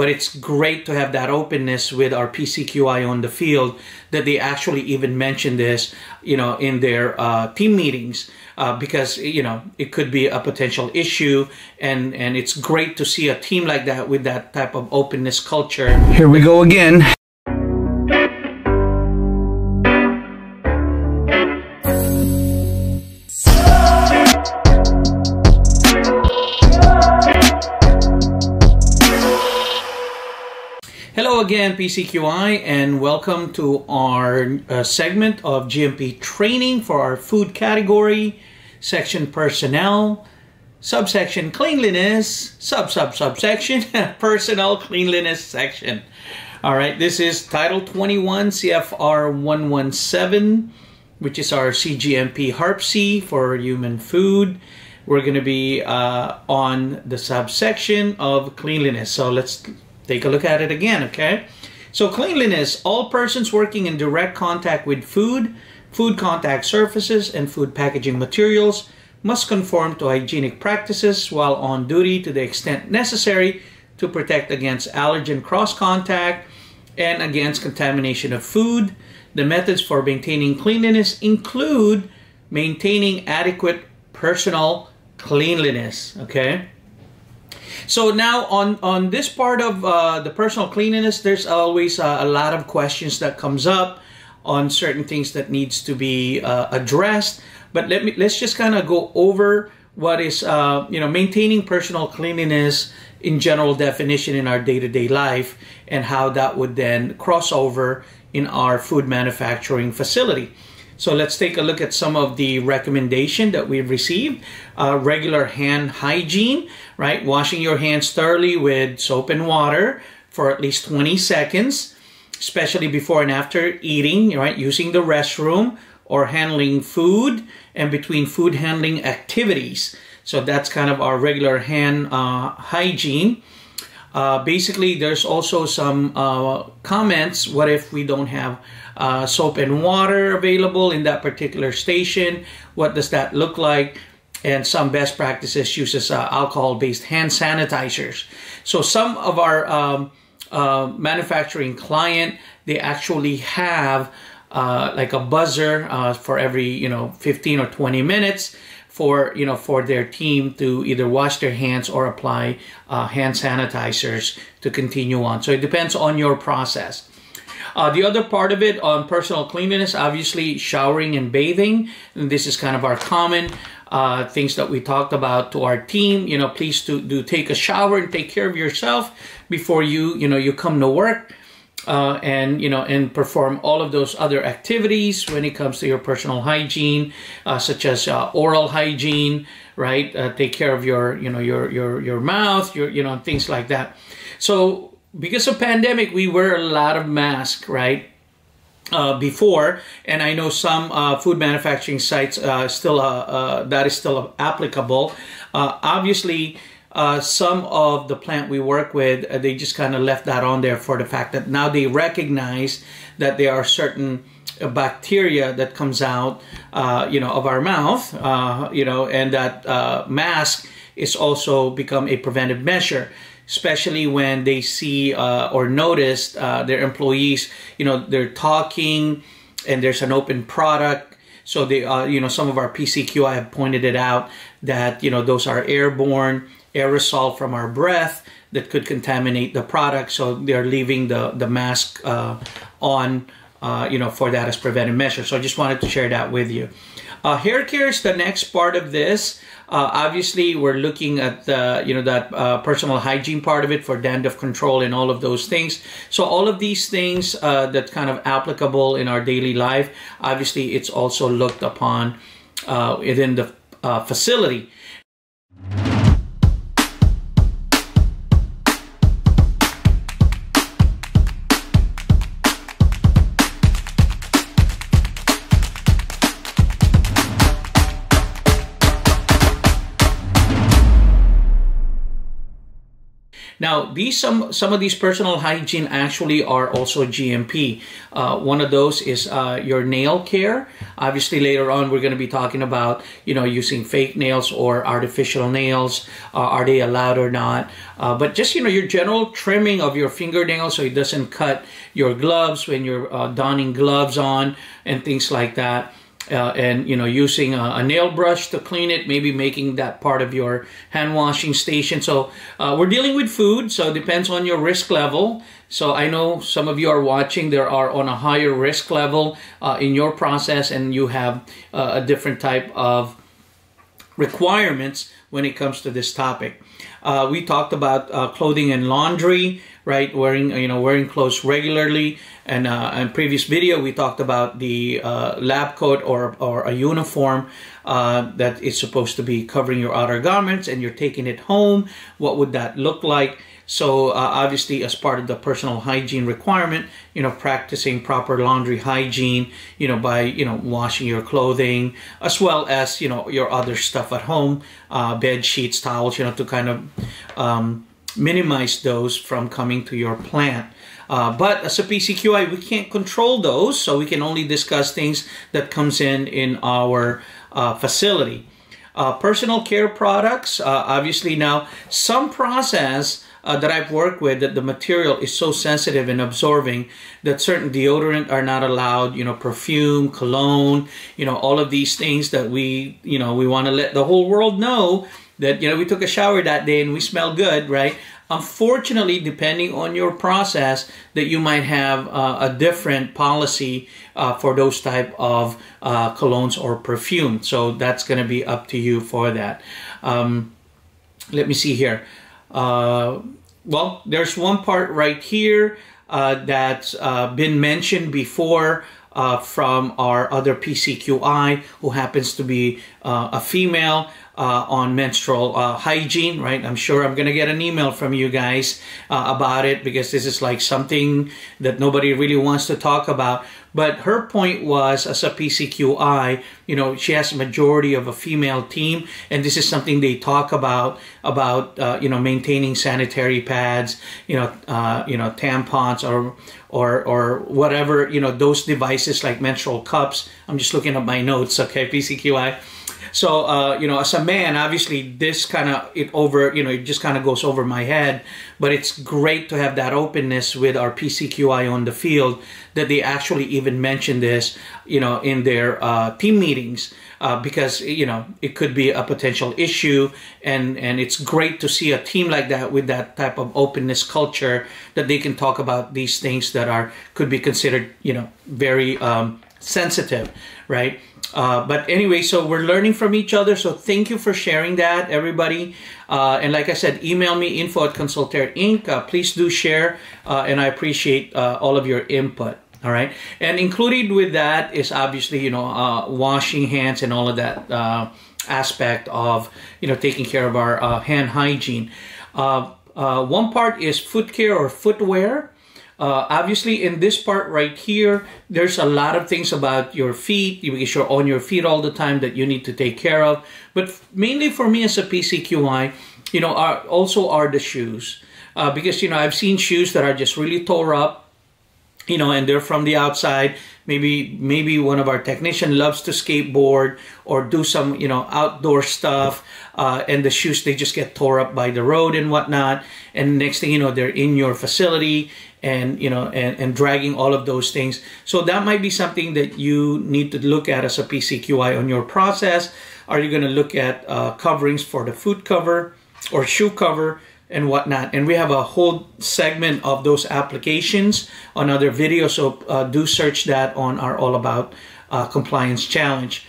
but it's great to have that openness with our PCQI on the field that they actually even mention this, in their team meetings, because, it could be a potential issue, and it's great to see a team like that with that type of openness culture. Here we go again. Hello again, PCQI, and welcome to our segment of GMP training for our food category, section personnel, subsection cleanliness, subsection personal cleanliness section. All right, this is Title 21 CFR 117, which is our CGMP HARP-C for human food. We're going to be on the subsection of cleanliness. So let's take a look at it again, okay? So cleanliness, all persons working in direct contact with food, food contact surfaces, and food packaging materials must conform to hygienic practices while on duty to the extent necessary to protect against allergen cross-contact and against contamination of food. The methods for maintaining cleanliness include maintaining adequate personal cleanliness, okay? So now on this part of the personal cleanliness, there's always a lot of questions that comes up on certain things that needs to be addressed. But let's just kind of go over what is maintaining personal cleanliness in general definition in our day-to-day life, and how that would then cross over in our food manufacturing facility. So let's take a look at some of the recommendation that we've received. Regular hand hygiene, right? Washing your hands thoroughly with soap and water for at least 20 seconds, especially before and after eating, right? Using the restroom or handling food and between food handling activities. So that's kind of our regular hand hygiene. Basically, there's also some comments. What if we don't have soap and water available in that particular station? What does that look like? And some best practices uses alcohol-based hand sanitizers. So some of our manufacturing client, they actually have like a buzzer for every 15 or 20 minutes for for their team to either wash their hands or apply hand sanitizers to continue on. So it depends on your process. The other part of it on personal cleanliness, obviously showering and bathing. And this is kind of our common things that we talked about to our team. Please do take a shower and take care of yourself before you come to work. And perform all of those other activities when it comes to your personal hygiene, such as oral hygiene, right? Take care of your mouth, things like that. So because of pandemic, we wear a lot of masks, right? Before, and I know some food manufacturing sites still that is still applicable. Obviously, some of the plant we work with, they just kind of left that on there for the fact that now they recognize that there are certain bacteria that comes out, of our mouth, and that mask is also become a preventive measure, especially when they see or notice their employees, they're talking and there's an open product. So they, some of our PCQI have pointed it out that, those are airborne, aerosol from our breath that could contaminate the product. So they're leaving the mask on, for that as preventive measure. So I just wanted to share that with you. Hair care is the next part of this. Obviously, we're looking at that personal hygiene part of it for dandruff control and all of those things. So all of these things that's kind of applicable in our daily life. Obviously, it's also looked upon within the facility. Now, some of these personal hygiene actually are also GMP. One of those is your nail care. Obviously, later on, we're going to be talking about, using fake nails or artificial nails. Are they allowed or not? But just, your general trimming of your fingernails so it doesn't cut your gloves when you're donning gloves on and things like that. And using a nail brush to clean it, maybe making that part of your hand washing station. So we're dealing with food, so it depends on your risk level. So I know some of you are watching, there are on a higher risk level in your process, and you have a different type of requirements when it comes to this topic. We talked about clothing and laundry, right? Wearing clothes regularly. And in previous video, we talked about the lab coat or a uniform that is supposed to be covering your outer garments, and you're taking it home. What would that look like? So obviously, as part of the personal hygiene requirement, practicing proper laundry hygiene, by, washing your clothing, as well as, your other stuff at home, bed sheets, towels, to kind of minimize those from coming to your plant. But as a PCQI, we can't control those, so we can only discuss things that comes in our facility. Personal care products, obviously now, some process that I've worked with, that the material is so sensitive and absorbing that certain deodorant are not allowed, perfume, cologne, all of these things that we want to let the whole world know that, we took a shower that day and we smell good, right? Unfortunately, depending on your process, that you might have a different policy for those type of colognes or perfume. So that's going to be up to you for that. Let me see here. Well, there's one part right here that's been mentioned before from our other PCQI, who happens to be a female, on menstrual hygiene, right? I'm sure I'm going to get an email from you guys about it, because this is like something that nobody really wants to talk about. But her point was, as a PCQI, she has a majority of a female team, and this is something they talk about maintaining sanitary pads, tampons or whatever, those devices like menstrual cups. I'm just looking at my notes, okay, PCQI. So, as a man, obviously this it just kind of goes over my head, but it's great to have that openness with our PCQI on the field, that they actually even mention this, in their team meetings, because, it could be a potential issue, and it's great to see a team like that with that type of openness culture, that they can talk about these things that could be considered, very sensitive, right? But anyway, so we're learning from each other. So thank you for sharing that, everybody. And like I said, email me info@Consultaire Inc. Please do share, and I appreciate all of your input. All right, and included with that is obviously washing hands and all of that aspect of taking care of our hand hygiene. One part is foot care or footwear. Obviously, in this part right here, there's a lot of things about your feet. Because you're on your feet all the time that you need to take care of. But mainly for me as a PCQI, also are the shoes. Because, I've seen shoes that are just really tore up, and they're from the outside. Maybe one of our technicians loves to skateboard or do some, outdoor stuff. And the shoes, they just get tore up by the road and whatnot. And next thing you know, they're in your facility, and and dragging all of those things. So that might be something that you need to look at as a PCQI on your process. Are you going to look at coverings for the foot cover or shoe cover and whatnot? And we have a whole segment of those applications on other videos, so do search that on our All About Compliance Challenge.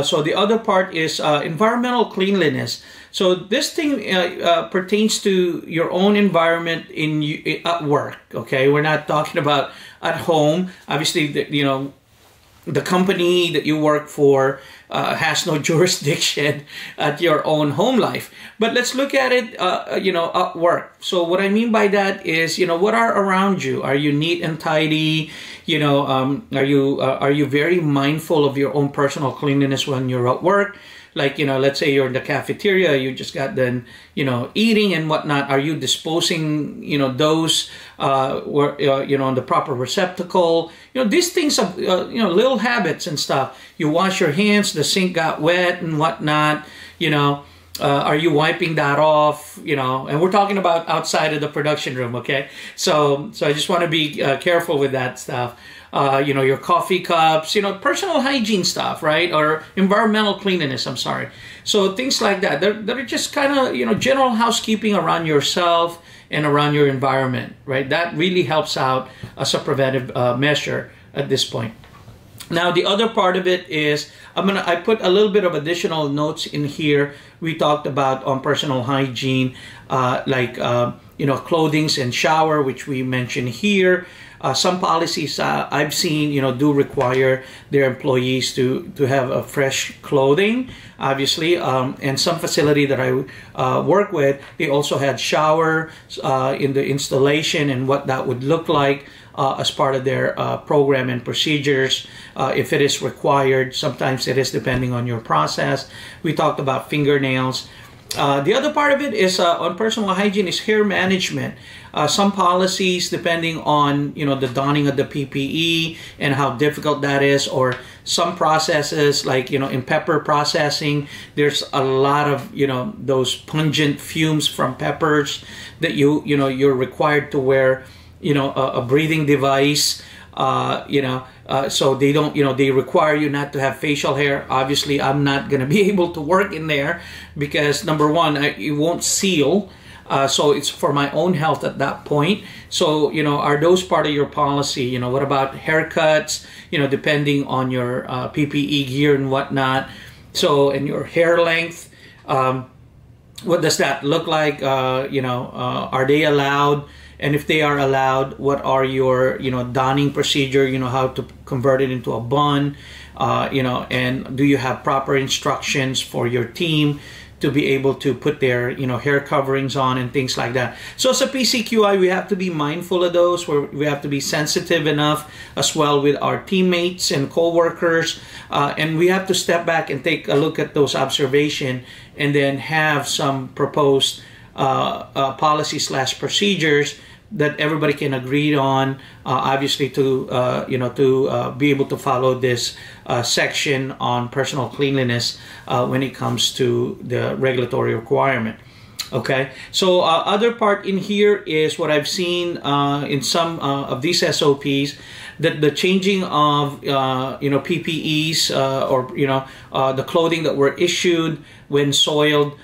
So the other part is environmental cleanliness. So this thing pertains to your own environment at work. Okay, we're not talking about at home. Obviously, the company that you work for, has no jurisdiction at your own home life. But let's look at it, at work. So what I mean by that is, what are around you? Are you neat and tidy? Are you very mindful of your own personal cleanliness when you're at work? Like, let's say you're in the cafeteria, you just got done, eating and whatnot. Are you disposing, those, on the proper receptacle? These things of, little habits and stuff. You wash your hands, the sink got wet and whatnot, are you wiping that off, and we're talking about outside of the production room, okay? So I just want to be careful with that stuff. Your coffee cups, personal hygiene stuff, right? Or environmental cleanliness, I'm sorry. So things like that. They're just kind of, general housekeeping around yourself and around your environment, right? That really helps out as a preventive measure at this point. Now, the other part of it is, I put a little bit of additional notes in here. We talked about on personal hygiene, clothing and shower, which we mentioned here. Some policies I've seen, do require their employees to have a fresh clothing, obviously. And some facility that I work with, they also had shower in the installation and what that would look like as part of their program and procedures. If it is required, sometimes it is depending on your process. We talked about fingernails. The other part of it is on personal hygiene is hair management. Some policies, depending on the donning of the PPE and how difficult that is, or some processes like in pepper processing, there's a lot of those pungent fumes from peppers that you're required to wear a breathing device. So they don't, they require you not to have facial hair. Obviously, I'm not going to be able to work in there because number one, it won't seal. So it's for my own health at that point. So, are those part of your policy? What about haircuts, depending on your PPE gear and whatnot. So, and your hair length, what does that look like? Are they allowed? And if they are allowed, what are your, donning procedure, how to convert it into a bun, and do you have proper instructions for your team to be able to put their, hair coverings on and things like that. So as a PCQI, we have to be mindful of those, we have to be sensitive enough as well with our teammates and co-workers, and we have to step back and take a look at those observations and then have some proposed policy/procedures that everybody can agree on, obviously to be able to follow this section on personal cleanliness when it comes to the regulatory requirement. Okay, so other part in here is what I've seen in some of these SOPs, that the changing of PPEs or the clothing that were issued when soiled.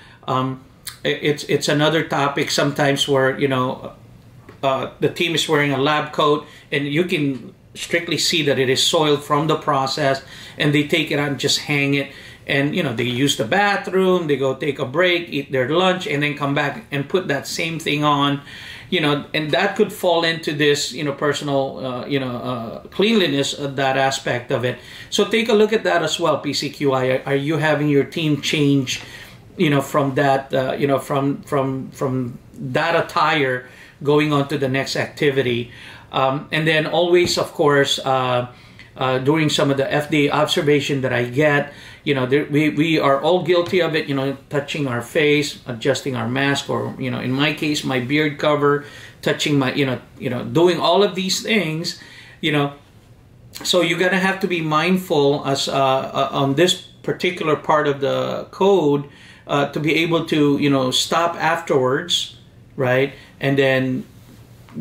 It's another topic sometimes where the team is wearing a lab coat and you can strictly see that it is soiled from the process, and they take it out and just hang it, and they use the bathroom, they go take a break, eat their lunch, and then come back and put that same thing on, and that could fall into this personal cleanliness, that aspect of it. So take a look at that as well, PCQI. Are you having your team change from that from that attire going on to the next activity? And then always, of course, during some of the FDA observation that I get, we are all guilty of it, touching our face, adjusting our mask, or, in my case, my beard cover, touching my, doing all of these things, so you're going to have to be mindful as on this particular part of the code to be able to, stop afterwards, right? And then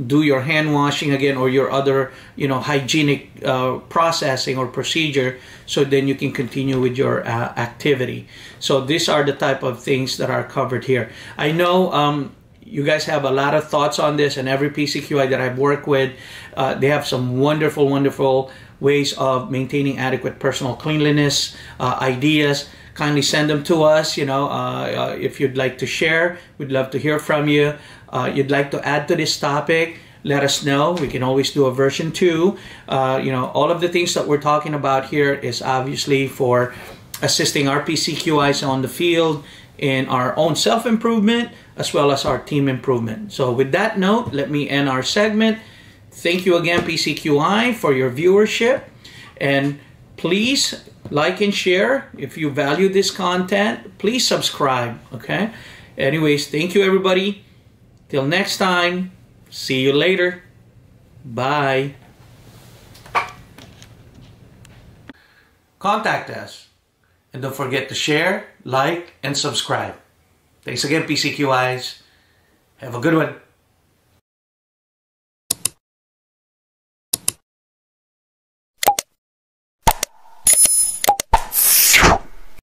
do your hand washing again, or your other, hygienic processing or procedure, so then you can continue with your activity. So these are the type of things that are covered here. I know you guys have a lot of thoughts on this, and every PCQI that I've worked with, they have some wonderful, wonderful ways of maintaining adequate personal cleanliness, ideas. Kindly send them to us, if you'd like to share. We'd love to hear from you. You'd like to add to this topic, let us know. We can always do a version 2. All of the things that we're talking about here is obviously for assisting our PCQIs on the field in our own self-improvement as well as our team improvement. So with that note, let me end our segment. Thank you again, PCQI, for your viewership. And please like and share. If you value this content, please subscribe, okay? Anyways, thank you, everybody. Till next time, see you later. Bye. Contact us. And don't forget to share, like, and subscribe. Thanks again, PCQIs. Have a good one.